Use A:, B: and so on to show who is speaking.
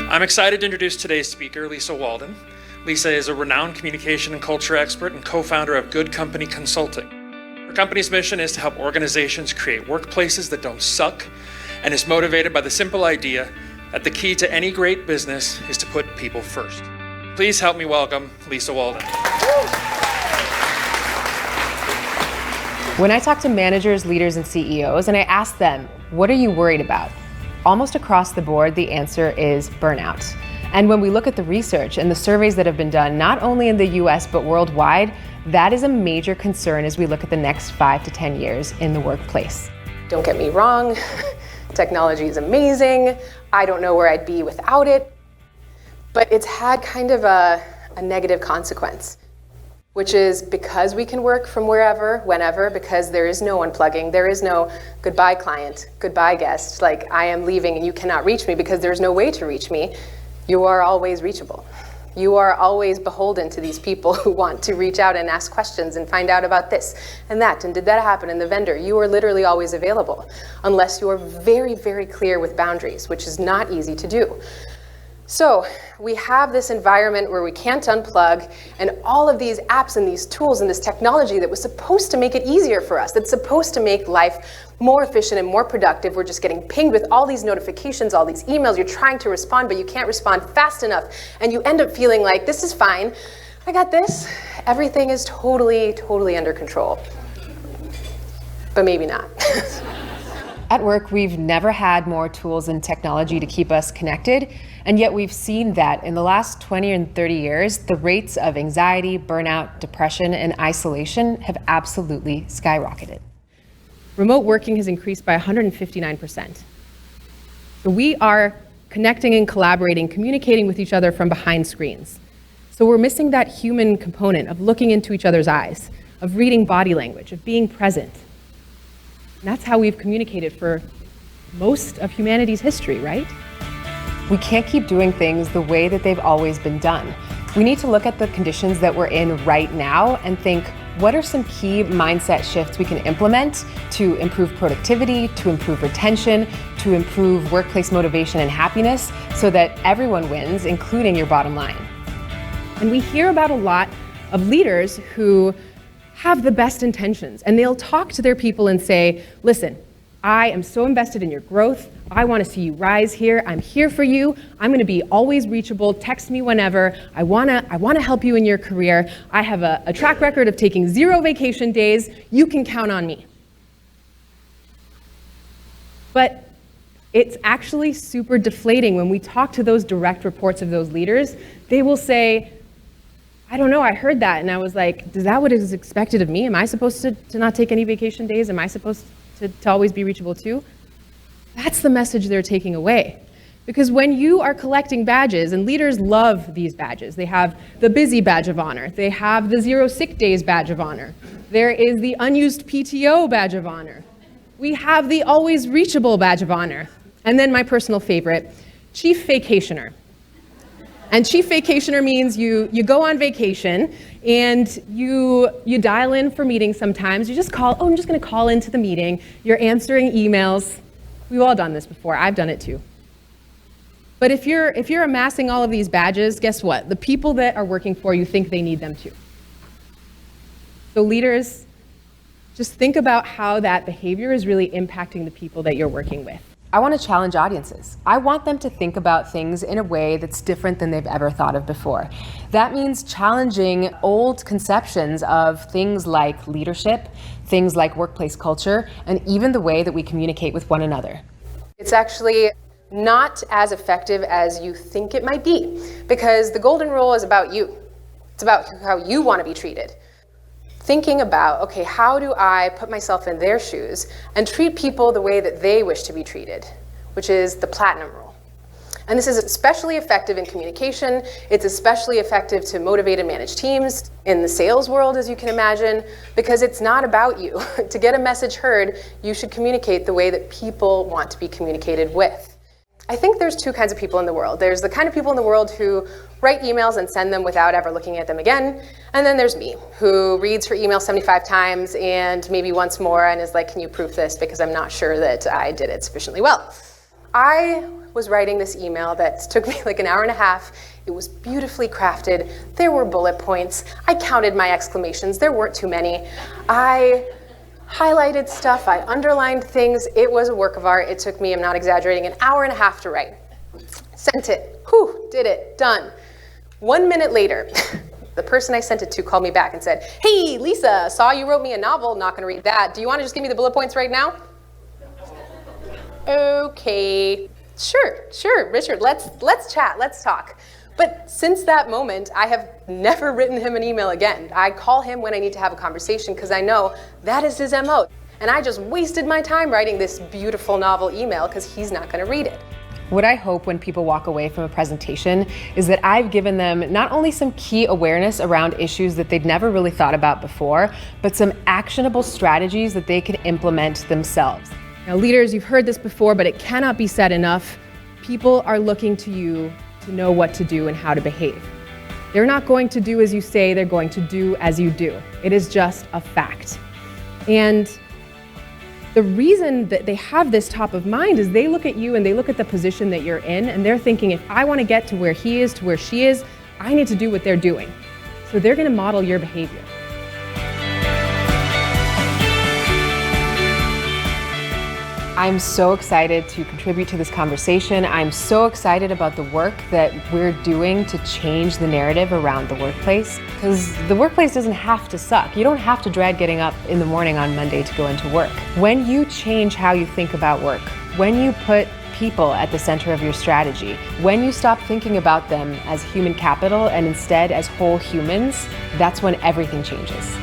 A: I'm excited to introduce today's speaker, Lisa Walden. Lisa is a renowned communication and culture expert and co-founder of Good Company Consulting. Her company's mission is to help organizations create workplaces that don't suck, and is motivated by the simple idea that the key to any great business is to put people first. Please help me welcome Lisa Walden.
B: When I talk to managers, leaders, and CEOs, and I ask them, what are you worried about? Almost across the board, the answer is burnout. And when we look at the research and the surveys that have been done, not only in the US, but worldwide, that is a major concern as we look at the next 5 to 10 years in the workplace.
C: Don't get me wrong, technology is amazing. I don't know where I'd be without it. But it's had kind of a negative consequence, which is because we can work from wherever, whenever, because there is no unplugging, there is no goodbye client, goodbye guest, like I am leaving and you cannot reach me because there's no way to reach me. You are always reachable. You are always beholden to these people who want to reach out and ask questions and find out about this and that, and did that happen in the vendor? You are literally always available, unless you are very, very clear with boundaries, which is not easy to do. So we have this environment where we can't unplug, and all of these apps and these tools and this technology that was supposed to make it easier for us, that's supposed to make life more efficient and more productive. We're just getting pinged with all these notifications, all these emails. You're trying to respond, but you can't respond fast enough. And you end up feeling like, this is fine. I got this. Everything is totally, totally under control. But maybe not.
B: At work, we've never had more tools and technology to keep us connected, and yet we've seen that in the last 20 and 30 years, the rates of anxiety, burnout, depression, and isolation have absolutely skyrocketed. Remote working has increased by 159%. So we are connecting and collaborating, communicating with each other from behind screens. So we're missing that human component of looking into each other's eyes, of reading body language, of being present. And that's how we've communicated for most of humanity's history, right? We can't keep doing things the way that they've always been done. We need to look at the conditions that we're in right now and think, what are some key mindset shifts we can implement to improve productivity, to improve retention, to improve workplace motivation and happiness so that everyone wins, including your bottom line? And we hear about a lot of leaders who have the best intentions, and they'll talk to their people and say, listen, I am so invested in your growth. I want to see you rise here. I'm here for you. I'm going to be always reachable. Text me whenever. I want to help you in your career. I have a track record of taking 0 vacation days. You can count on me. But it's actually super deflating when we talk to those direct reports of those leaders. They will say, I don't know, I heard that, and I was like, is that what is expected of me? Am I supposed to not take any vacation days? Am I supposed to always be reachable too? That's the message they're taking away. Because when you are collecting badges, and leaders love these badges, they have the busy badge of honor, they have the 0 sick days badge of honor, there is the unused PTO badge of honor, we have the always reachable badge of honor, and then my personal favorite, chief vacationer. And chief vacationer means you go on vacation and you dial in for meetings sometimes. You just call, I'm just going to call into the meeting. You're answering emails. We've all done this before. I've done it too. But if you're amassing all of these badges, guess what? The people that are working for you think they need them too. So leaders, just think about how that behavior is really impacting the people that you're working with. I want to challenge audiences. I want them to think about things in a way that's different than they've ever thought of before. That means challenging old conceptions of things like leadership, things like workplace culture, and even the way that we communicate with one another.
C: It's actually not as effective as you think it might be, because the golden rule is about you. It's about how you want to be treated. Thinking about, okay, how do I put myself in their shoes and treat people the way that they wish to be treated, which is the platinum rule. And this is especially effective in communication. It's especially effective to motivate and manage teams in the sales world, as you can imagine, because it's not about you. To get a message heard, you should communicate the way that people want to be communicated with. I think there's 2 kinds of people in the world. There's the kind of people in the world who write emails and send them without ever looking at them again. And then there's me, who reads her email 75 times and maybe once more and is like, can you proof this? Because I'm not sure that I did it sufficiently well. I was writing this email that took me like an hour and a half. It was beautifully crafted. There were bullet points. I counted my exclamations. There weren't too many. I highlighted stuff. I underlined things. It was a work of art. It took me, I'm not exaggerating, an hour and a half to write. Sent it. Whew, did it. Done. 1 minute later, the person I sent it to called me back and said, "Hey, Lisa, saw you wrote me a novel. Not going to read that. Do you want to just give me the bullet points right now?" Okay. Sure, Richard, let's chat, let's talk. But since that moment, I have never written him an email again. I call him when I need to have a conversation because I know that is his MO. And I just wasted my time writing this beautiful novel email because he's not going to read it.
B: What I hope when people walk away from a presentation is that I've given them not only some key awareness around issues that they'd never really thought about before, but some actionable strategies that they can implement themselves. Now, leaders, you've heard this before, but it cannot be said enough. People are looking to you to know what to do and how to behave. They're not going to do as you say, they're going to do as you do. It is just a fact. And the reason that they have this top of mind is they look at you and they look at the position that you're in and they're thinking, if I want to get to where he is, to where she is, I need to do what they're doing. So they're going to model your behavior. I'm so excited to contribute to this conversation. I'm so excited about the work that we're doing to change the narrative around the workplace, because the workplace doesn't have to suck. You don't have to dread getting up in the morning on Monday to go into work. When you change how you think about work, when you put people at the center of your strategy, when you stop thinking about them as human capital and instead as whole humans, that's when everything changes.